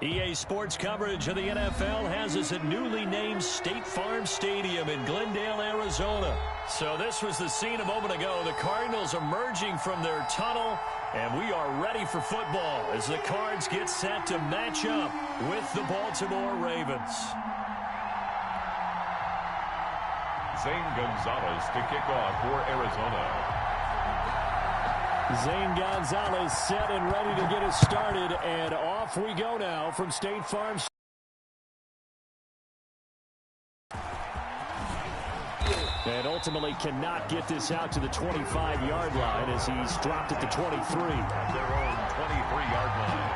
EA Sports coverage of the NFL has us at newly named State Farm Stadium in Glendale, Arizona. So this was the scene a moment ago. The Cardinals emerging from their tunnel, and we are ready for football as the Cards get set to match up with the Baltimore Ravens. Zane Gonzalez to kick off for Arizona. Zane Gonzalez set and ready to get us started, and off we go now from State Farm. And ultimately cannot get this out to the 25-yard line as he's dropped at the 23. At their own 23-yard line.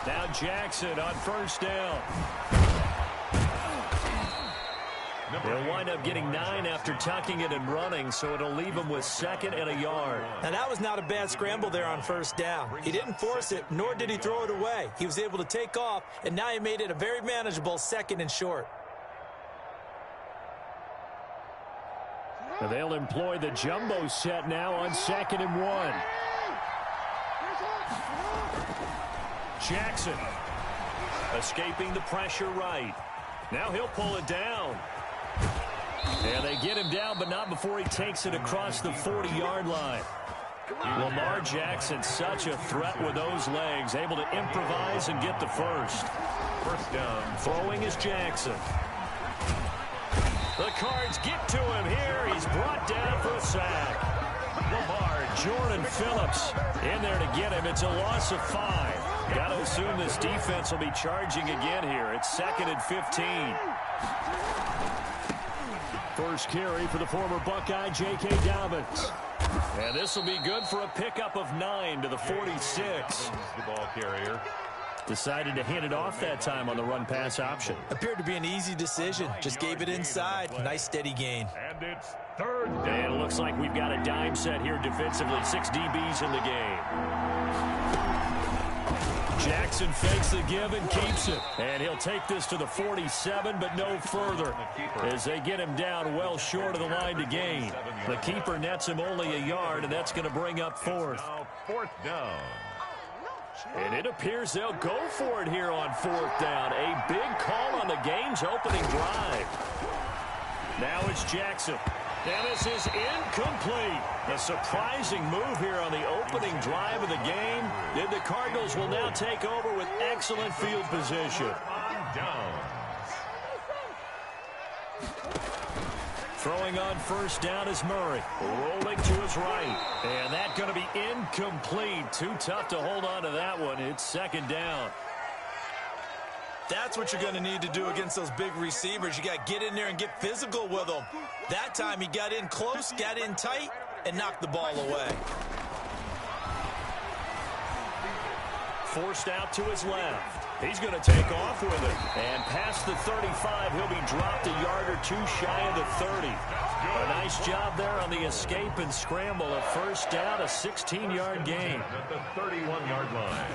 Now Jackson on first down. They'll wind up getting 9 after tucking it and running, so it'll leave him with 2nd and a yard. Now that was not a bad scramble there on first down. He didn't force it, nor did he throw it away. He was able to take off, and now he made it a very manageable 2nd and short. They'll employ the jumbo set now on 2nd and 1. Jackson escaping the pressure right. Now he'll pull it down. And they get him down, but not before he takes it across the 40-yard line. Lamar Jackson, such a threat with those legs, able to improvise and get the first. First down. Throwing is Jackson. The Cards get to him here. He's brought down for a sack. Lamar, Jordan Phillips in there to get him. It's a loss of 5. Got to assume this defense will be charging again here. It's 2nd and 15. First carry for the former Buckeye, J.K. Dobbins. And this will be good for a pickup of 9 to the 46. The ball carrier. Decided to hand it off that time on the run-pass option. Appeared to be an easy decision. Just gave it inside. Nice steady gain. And it's 3rd down. And it looks like we've got a dime set here defensively. 6 DBs in the game. Jackson fakes the give and keeps it. And he'll take this to the 47, but no further, as they get him down well short of the line to gain. The keeper nets him only a yard, and that's going to bring up 4th. Now 4th down. And it appears they'll go for it here on 4th down. A big call on the game's opening drive. Now it's Jackson. And this is incomplete. A surprising move here on the opening drive of the game. And the Cardinals will now take over with excellent field position. Throwing on first down is Murray. Rolling to his right. And that's going to be incomplete. Too tough to hold on to that one. It's 2nd down. That's what you're going to need to do against those big receivers. You got to get in there and get physical with them. That time he got in close, got in tight, and knocked the ball away. Forced out to his left. He's going to take off with it. And past the 35, he'll be dropped a yard or 2 shy of the 30. A nice job there on the escape and scramble. A first down, a 16-yard gain. At the 31-yard line.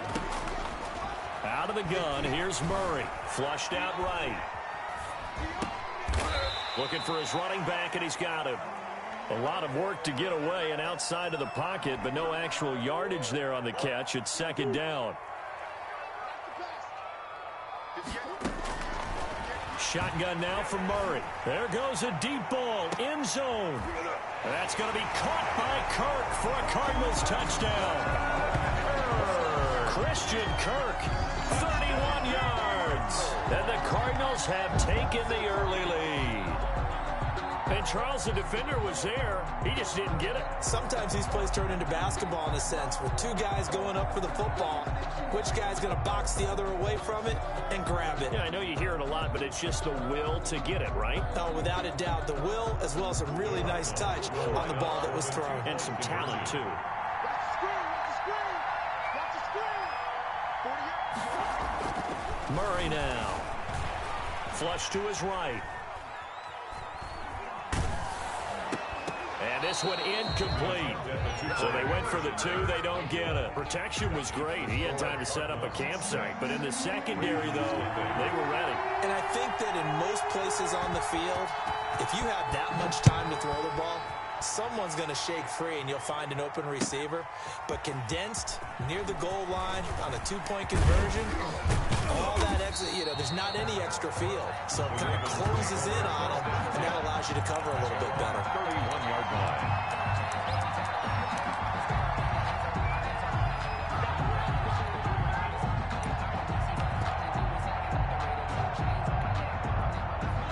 Out of the gun, here's Murray. Flushed out right. Looking for his running back, and he's got him. A lot of work to get away and outside of the pocket, but no actual yardage there on the catch. It's 2nd down. Shotgun now from Murray. There goes a deep ball, end zone. That's going to be caught by Kirk for a Cardinals touchdown. Christian Kirk, 31 yards. And the Cardinals have taken the early lead. And Charles, the defender, was there. He just didn't get it. Sometimes these plays turn into basketball in a sense, with 2 guys going up for the football. Which guy's going to box the other away from it and grab it? Yeah, I know you hear it a lot, but it's just the will to get it, right? Oh, without a doubt. The will, as well as some really nice touch on the ball that was thrown. And some talent, too. Murray now. Flush to his right. And This one incomplete. So they went for the 2. They don't get it. Protection was great. He had time to set up a campsite. But in the secondary, though, they were ready. And I think that in most places on the field, if you have that much time to throw the ball, someone's going to shake free and you'll find an open receiver. But condensed near the goal line on a 2-point conversion, all that extra, there's not any extra field. So it kind of closes in on them, and that allows you to cover a little bit better. 31-yard line.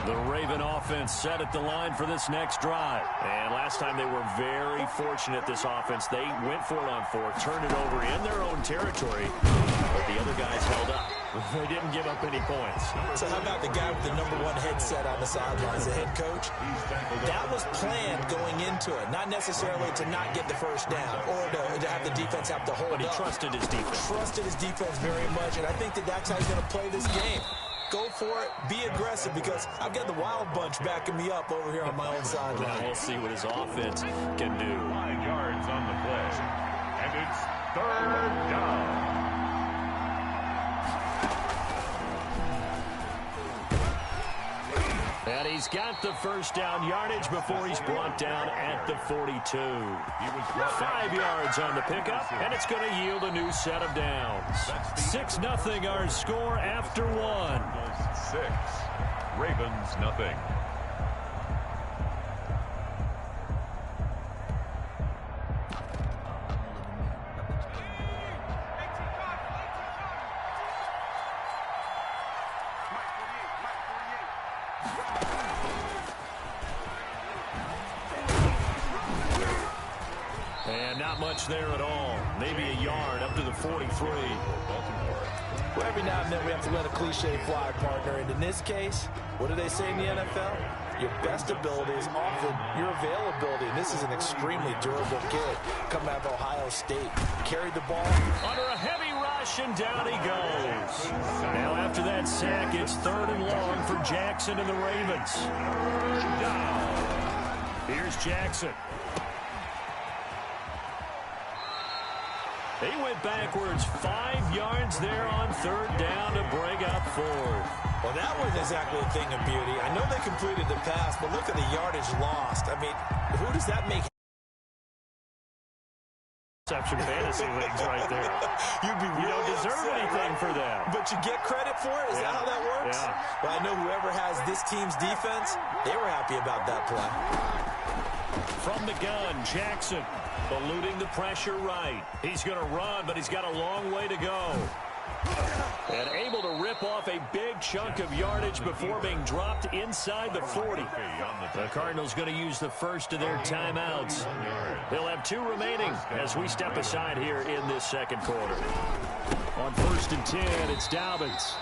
The Raven offense set at the line for this next drive. And last time they were very fortunate, this offense. They went for it on 4, turned it over in their own territory, but the other guys held up. They didn't give up any points. So how about the guy with the #1 headset on the sidelines, the head coach? That was planned going into it, not necessarily to not get the first down or to have the defense have to hold up. But he trusted his defense. Trusted his defense very much, and I think that that's how he's going to play this game. Go for it. Be aggressive, because I've got the wild bunch backing me up over here on my own sideline. Now we'll see what his offense can do. 5 yards on the play. And it's 3rd down. And he's got the first down yardage before he's brought down at the 42. 5 yards on the pickup, and it's going to yield a new set of downs. 6-0 our score after 1. 6. Ravens nothing. And not much there at all. Maybe a yard up to the 43. Well, every now and then we have to let a cliche fly, partner. And in this case, what do they say in the NFL? Your best ability is often your availability. And this is an extremely durable kid coming out of Ohio State. Carried the ball under a heavy rush, and down he goes. Now after that sack, it's 3rd and long for Jackson and the Ravens. Down. Here's Jackson. He went backwards 5 yards there on 3rd down to bring up 4th. Well, that wasn't exactly a thing of beauty. I know they completed the pass, but look at the yardage lost. I mean, who does that make? Reception fantasy leagues right there. You don't deserve anything for that. But you get credit for it? Is that how that works? Yeah. Well, I know whoever has this team's defense, they were happy about that play. From the gun, Jackson eluding the pressure right. He's going to run, but he's got a long way to go. And able to rip off a big chunk of yardage before being dropped inside the 40. The Cardinals going to use the first of their timeouts. They'll have 2 remaining as we step aside here in this second quarter. On 1st and 10, it's Dobbins.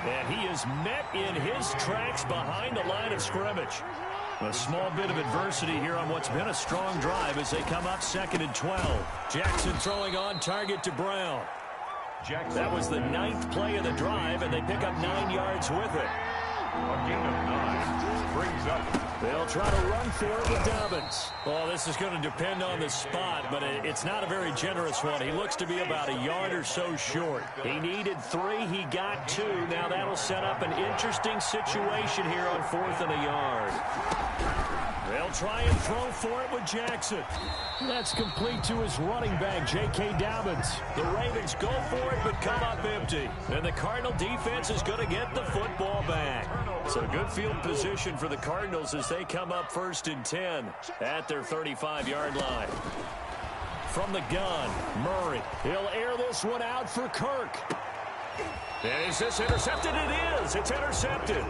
And he is met in his tracks behind the line of scrimmage. A small bit of adversity here on what's been a strong drive as they come up 2nd and 12. Jackson throwing on target to Brown. That was the 9th play of the drive, and they pick up 9 yards with it. A gain of 9 brings up. They'll try to run for it with Dobbins. Well, this is going to depend on the spot, but it's not a very generous one. He looks to be about a yard or so short. He needed 3. He got 2. Now that'll set up an interesting situation here on 4th and a yard. They'll try and throw for it with Jackson. That's complete to his running back, J.K. Dobbins. The Ravens go for it, but come up empty. And the Cardinal defense is going to get the football back. So good field position for the Cardinals as they come up 1st and 10 at their 35-yard line. From the gun, Murray. He'll air this one out for Kirk. And is this intercepted? It is. It's intercepted.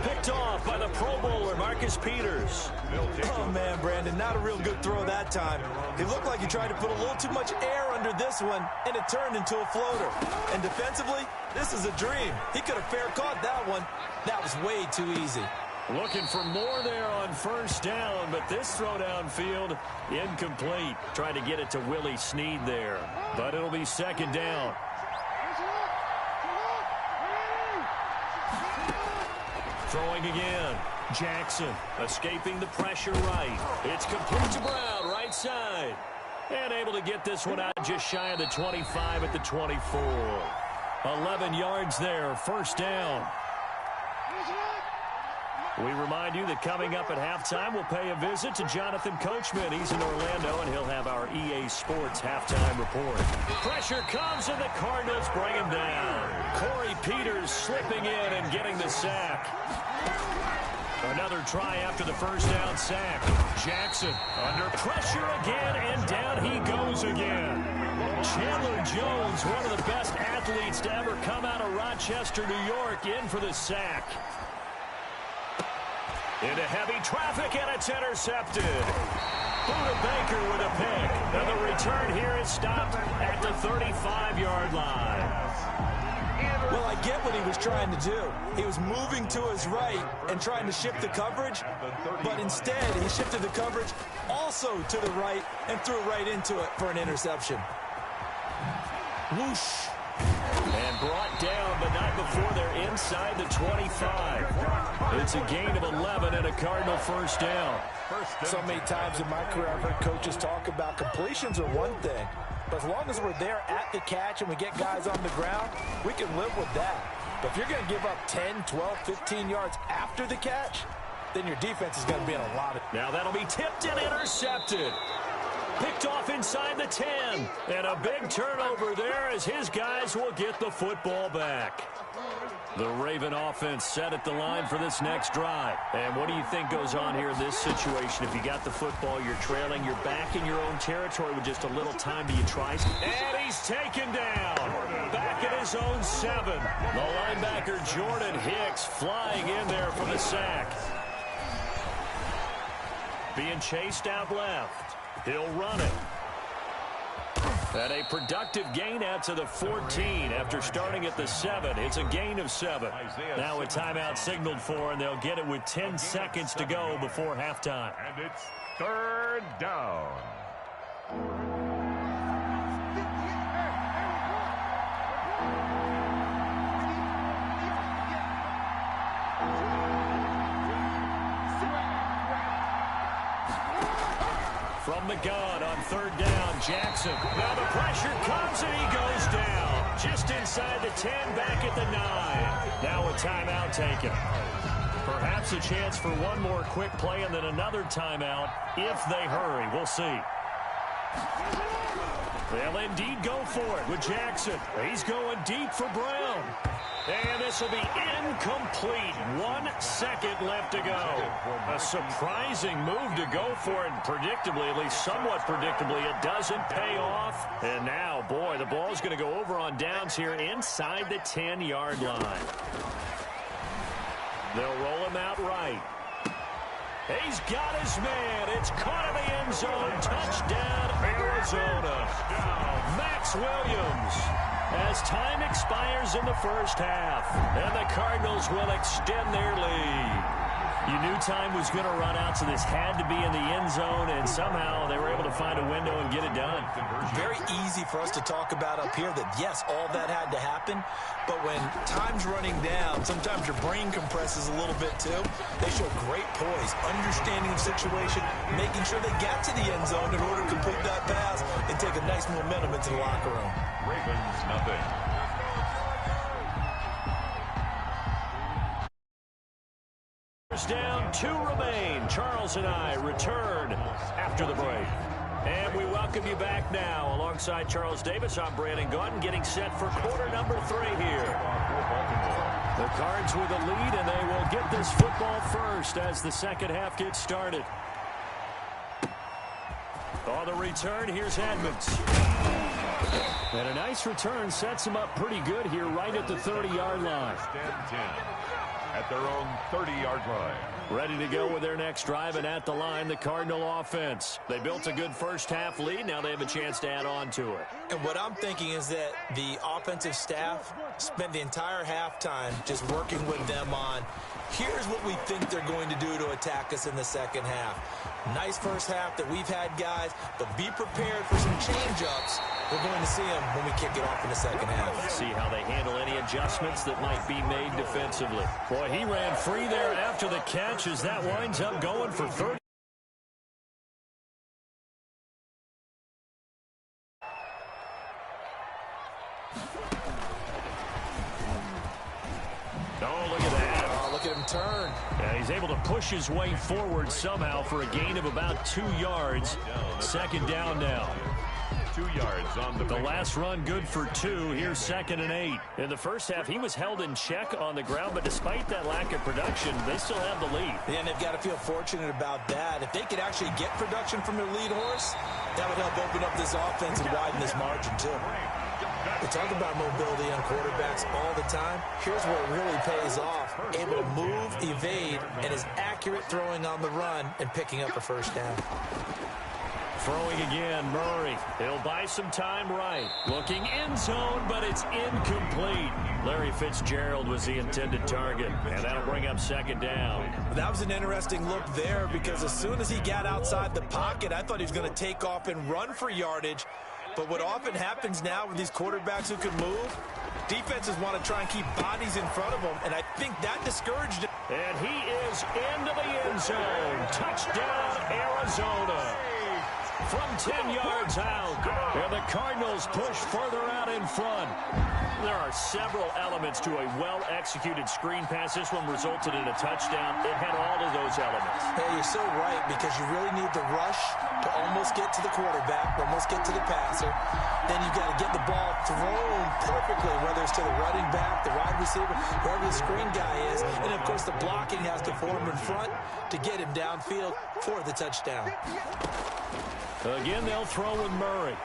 Picked off by the Pro Bowler, Marcus Peters. Oh, man, Brandon, not a real good throw that time. He looked like he tried to put a little too much air under this one, and it turned into a floater. And defensively, this is a dream. He could have fair caught that one. That was way too easy. Looking for more there on 1st down, but this throw downfield incomplete. Trying to get it to Willie Snead there, but it'll be 2nd down. Throwing again. Jackson escaping the pressure right. It's complete to Brown, right side. And able to get this one out just shy of the 25 at the 24. 11 yards there, first down. We remind you that coming up at halftime, we'll pay a visit to Jonathan Coachman. He's in Orlando, and he'll have our EA Sports halftime report. Pressure comes, and the Cardinals bring him down. Corey Peters slipping in and getting the sack. Another try after the first down sack. Jackson under pressure again, and down he goes again. Chandler Jones, one of the best athletes to ever come out of Rochester, New York, in for the sack. Into heavy traffic, and it's intercepted. Buda Baker with a pick. And the return here is stopped at the 35-yard line. Well, I get what he was trying to do. He was moving to his right and trying to shift the coverage, but instead he shifted the coverage also to the right and threw right into it for an interception. Whoosh. And brought down, but not before they're inside the 25. It's a gain of 11 and a Cardinal first down. So many times in my career, I've heard coaches talk about completions are one thing, but as long as we're there at the catch and we get guys on the ground, we can live with that. But if you're going to give up 10, 12, 15 yards after the catch, then your defense is going to be in a lot of... Now that'll be tipped and intercepted. Picked off inside the 10. And a big turnover there as his guys will get the football back. The Raven offense set at the line for this next drive. And what do you think goes on here in this situation? If you got the football, you're trailing, you're back in your own territory with just a little time. Do you try? And he's taken down. Back at his own 7. The linebacker Jordan Hicks flying in there for the sack. Being chased out left. He'll run it. And a productive gain out to the 14 after starting at the 7. It's a gain of 7. Now a timeout signaled for, and they'll get it with 10 seconds to go before halftime. And it's third down. From the gun on third down, Jackson. Now the pressure comes and he goes down. Just inside the 10, back at the 9. Now a timeout taken. Perhaps a chance for one more quick play and then another timeout if they hurry. We'll see. They'll indeed go for it with Jackson. He's going deep for Brown. And this will be incomplete. 1 second left to go. A surprising move to go for it. Predictably, at least somewhat predictably, it doesn't pay off. And now, boy, the ball's going to go over on downs here inside the 10-yard line. They'll roll him out right. He's got his man. It's caught in the end zone. Touchdown, Arizona. Max Williams. As time expires in the first half, and the Cardinals will extend their lead. You knew time was going to run out, so this had to be in the end zone, and somehow they were able to find a window and get it done. Very easy for us to talk about up here that, yes, all that had to happen, but when time's running down, sometimes your brain compresses a little bit too. They show great poise, understanding the situation, making sure they get to the end zone in order to complete that pass and take a nice momentum into the locker room. Ravens nothing. Down, 2 remain. Charles and I return after the break. And we welcome you back now. Alongside Charles Davis, I'm Brandon Gaudin, getting set for quarter number 3 here. The Cards with a lead, and they will get this football first as the second half gets started. On the return, here's Edmonds. And a nice return sets him up pretty good here right at the 30-yard line. At their own 30-yard line. Ready to go with their next drive, and at the line, the Cardinal offense. They built a good first half lead. Now they have a chance to add on to it. And what I'm thinking is that the offensive staff spent the entire halftime just working with them on, here's what we think they're going to do to attack us in the second half. Nice first half that we've had, guys, but be prepared for some change-ups. We're going to see them when we kick it off in the second half. See how they handle any adjustments that might be made defensively. Boy, he ran free there after the catch as that winds up going for 30. Oh, look at that. Oh, look at him turn. Yeah, he's able to push his way forward somehow for a gain of about 2 yards. Second down now. 2 yards on the last run good for 2. Here's 2nd and 8. In the first half, he was held in check on the ground, but despite that lack of production, they still have the lead. And they've got to feel fortunate about that. If they could actually get production from their lead horse, that would help open up this offense and widen this margin, too. We talk about mobility on quarterbacks all the time. Here's where it really pays off. Able to move, evade, and is accurate throwing on the run and picking up a first down. Throwing again, Murray. He'll buy some time right. Looking end zone, but it's incomplete. Larry Fitzgerald was the intended target, and that'll bring up 2nd down. That was an interesting look there because as soon as he got outside the pocket, I thought he was going to take off and run for yardage. But what often happens now with these quarterbacks who can move, defenses want to try and keep bodies in front of them, and I think that discouraged him. And he is into the end zone. Touchdown, Arizona. From 10 yards out, and the Cardinals push further out in front. There are several elements to a well-executed screen pass. This one resulted in a touchdown. It had all of those elements. Hey, you're so right, because you really need the rush to almost get to the quarterback, almost get to the passer. Then you've got to get the ball thrown perfectly, whether it's to the running back, the wide receiver, whoever the screen guy is. And, of course, the blocking has to form in front to get him downfield for the touchdown. Again, they'll throw with Murray.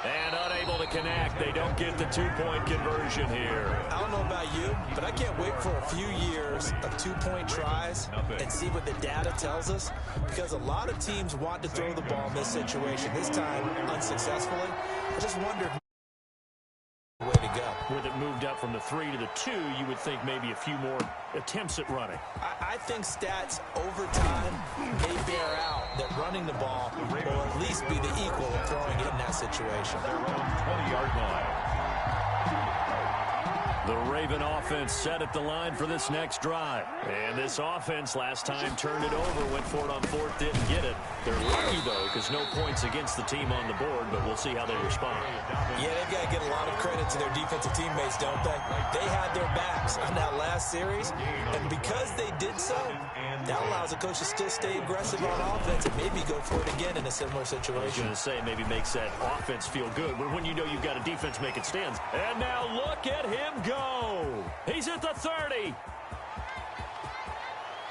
And unable to connect. They don't get the 2-point conversion here. I don't know about you, but I can't wait for a few years of 2-point tries and see what the data tells us, because a lot of teams want to throw the ball in this situation. This time, unsuccessfully. I just wondered way to go. With it moved up from the 3 to the 2, you would think maybe a few more attempts at running. I think stats over time may bear out that running the ball will at least be the equal of throwing it in that situation. their own 20-yard line. The Raven offense set at the line for this next drive. And this offense last time turned it over, went for it on 4th, didn't get it. They're lucky, though, because no points against the team on the board, but we'll see how they respond. Yeah, they've got to get a lot of credit to their defensive teammates, don't they? They had their backs on that last series, and because they did so, that allows the coach to still stay aggressive on offense and maybe go for it again in a similar situation. I was going to say, maybe makes that offense feel good, but when you know you've got a defense making stands. And now look at him go. He's at the 30.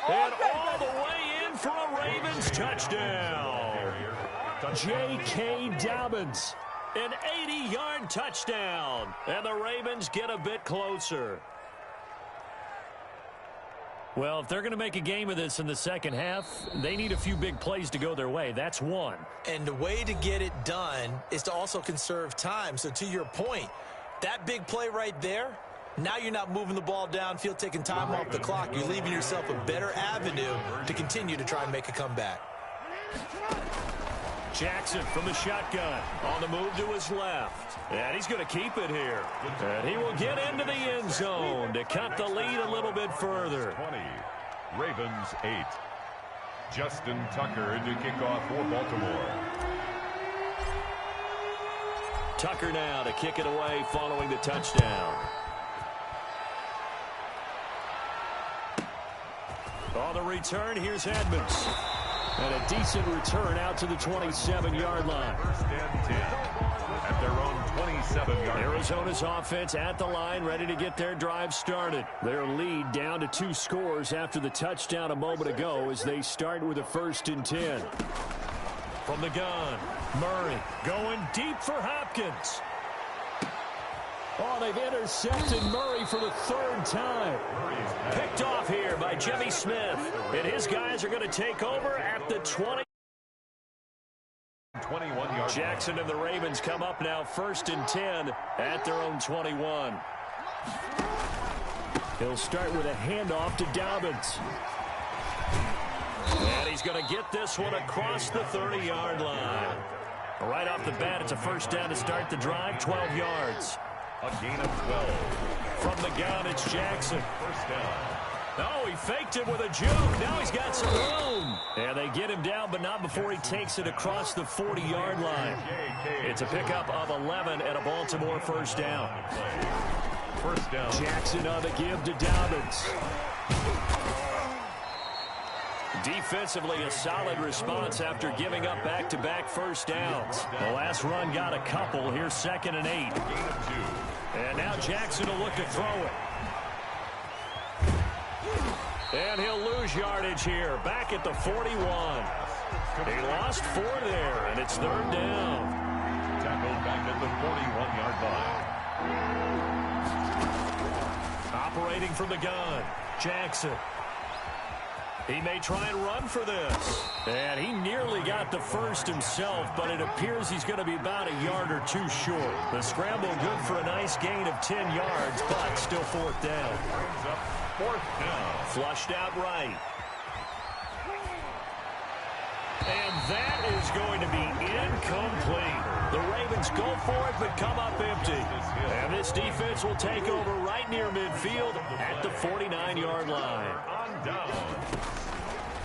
And all the way in for a Ravens touchdown. J.K. Dobbins, an 80-yard touchdown. And the Ravens get a bit closer. Well, if they're going to make a game of this in the second half, they need a few big plays to go their way. That's one. And the way to get it done is to also conserve time. So to your point, that big play right there, now you're not moving the ball downfield, taking time off the clock. You're leaving yourself a better avenue to continue to try and make a comeback. Jackson from the shotgun on the move to his left. And he's going to keep it here. And he will get into the end zone to cut the lead a little bit further. 20, Ravens 8. Justin Tucker to kick off for Baltimore. Tucker now to kick it away following the touchdown. On the return, here's Edmonds. And a decent return out to the 27-yard line. First and 10 at their own 27-yard line. Arizona's offense at the line, ready to get their drive started. Their lead down to 2 scores after the touchdown a moment ago as they start with a 1st and 10. From the gun, Murray going deep for Hopkins. Oh, they've intercepted Murray for the 3rd time. Picked off here by Jimmy Smith. And his guys are going to take over at the 20. 21 yards. Jackson and the Ravens come up now 1st and 10 at their own 21. He'll start with a handoff to Dobbins. And he's going to get this one across the 30-yard line. Right off the bat, it's a 1st down to start the drive, 12 yards. A gain of 12. From the gun, it's Jackson. 1st down. Oh, he faked it with a juke. Now he's got some room. And they get him down, but not before he takes it across the 40-yard line. It's a pickup of 11 and a Baltimore 1st down. 1st down. Jackson on the give to Dobbins. Defensively, a solid response after giving up back-to-back 1st downs. The last run got a couple. Here's 2nd and 8. Gain of 2. And now Jackson will look to throw it. And he'll lose yardage here. Back at the 41. He lost 4 there, and it's 3rd down. Tackled back at the 41-yard line. Operating from the gun, Jackson. He may try and run for this. And he nearly got the 1st himself, but it appears he's going to be about a yard or 2 short. The scramble good for a nice gain of 10 yards, but still 4th down. Brings up 4th down. Flushed out right. And that is going to be incomplete. The Ravens go for it, but come up empty. And this defense will take over right near midfield at the 49-yard line. On down.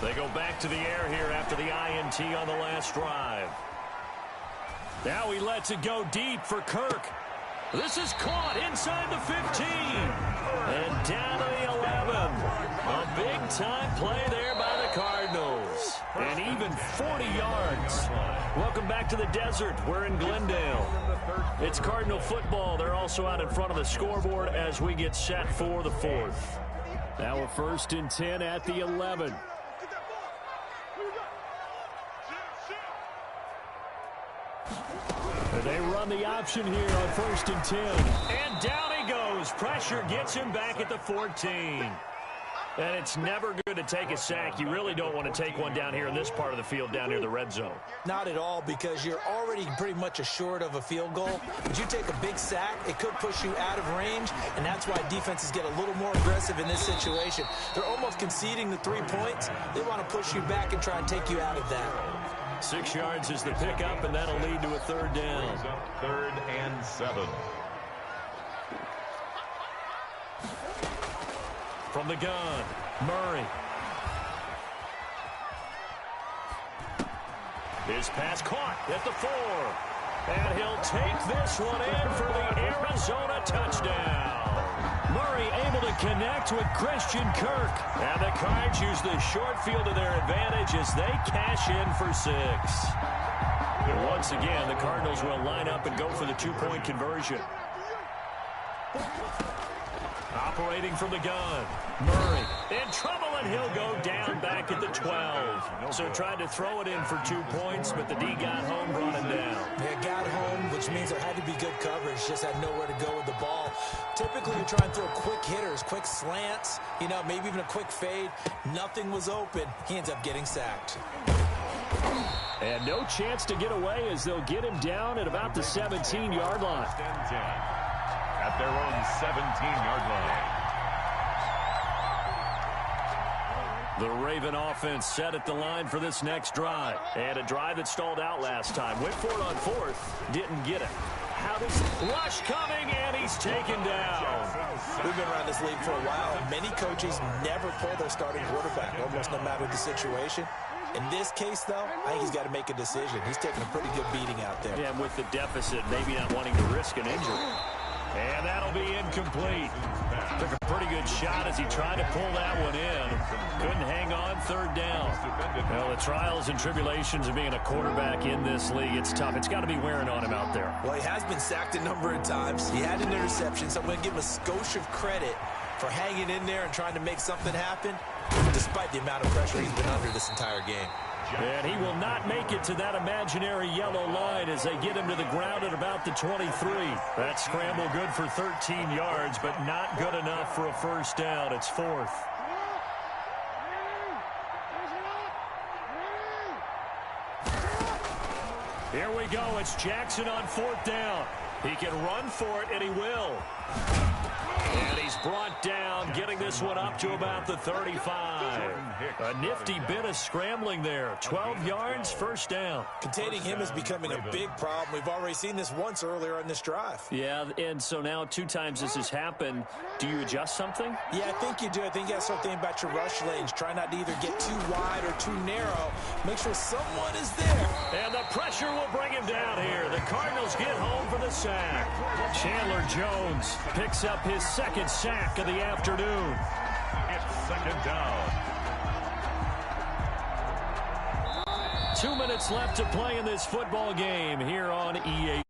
They go back to the air here after the INT on the last drive. Now he lets it go deep for Kirk. This is caught inside the 15. And down to the 11. A big-time play there by the Cardinals. And even 40 yards. Welcome back to the desert. We're in Glendale. It's Cardinal football. They're also out in front of the scoreboard as we get set for the 4th. Now a 1st and 10 at the 11. They run the option here on 1st and 10. And down he goes. Pressure gets him back at the 14. And it's never good to take a sack. You really don't want to take one down here in this part of the field down near the red zone. Not at all, because you're already pretty much assured of a field goal. But you take a big sack, it could push you out of range, and that's why defenses get a little more aggressive in this situation. They're almost conceding the 3 points. They want to push you back and try and take you out of that. 6 yards is the pickup, and that'll lead to a 3rd down. Brings up 3rd and 7. From the gun, Murray. His pass caught at the 4. And he'll take this one in for the Arizona touchdown. Murray able to connect with Christian Kirk. And the Cards use the short field to their advantage as they cash in for 6. And once again, the Cardinals will line up and go for the 2-point conversion. Operating from the gun, Murray in trouble, and he'll go down back at the 12. So tried to throw it in for 2 points, but the D got home, brought him down. They got home, which means there had to be good coverage. Just had nowhere to go with the ball. Typically, you try and throw quick hitters, quick slants, maybe even a quick fade. Nothing was open. He ends up getting sacked. And no chance to get away as they'll get him down at about the 17-yard line. At their own 17-yard line. The Raven offense set at the line for this next drive. And a drive that stalled out last time. Went for it on 4th. Didn't get it. How does rush coming, and he's taken down. We've been around this league for a while. Many coaches never pull their starting quarterback, almost no matter the situation. In this case, though, I think he's got to make a decision. He's taking a pretty good beating out there. Yeah, with the deficit, maybe not wanting to risk an injury. And that'll be incomplete. Took a pretty good shot as he tried to pull that one in. Couldn't hang on, 3rd down. Well, the trials and tribulations of being a quarterback in this league, it's tough. It's got to be wearing on him out there. Well, he has been sacked a number of times. He had an interception, so I'm going to give him a skosh of credit for hanging in there and trying to make something happen, despite the amount of pressure he's been under this entire game. And he will not make it to that imaginary yellow line as they get him to the ground at about the 23. That scramble good for 13 yards, but not good enough for a 1st down. It's 4th. Here we go. It's Jackson on 4th down. He can run for it, and he will. And he's brought down, getting this one up to about the 35. A nifty bit of scrambling there. 12 yards, 1st down. Containing him is becoming a big problem. We've already seen this once earlier in this drive. Yeah, and so now 2 times this has happened. Do you adjust something? Yeah, I think you do. I think you got to start thinking about your rush lanes. Try not to either get too wide or too narrow. Make sure someone is there. And the pressure will bring him down here. The Cardinals get home for the sack. Chandler Jones picks up his 2nd sack of the afternoon. It's 2nd down. 2 minutes left to play in this football game here on EA.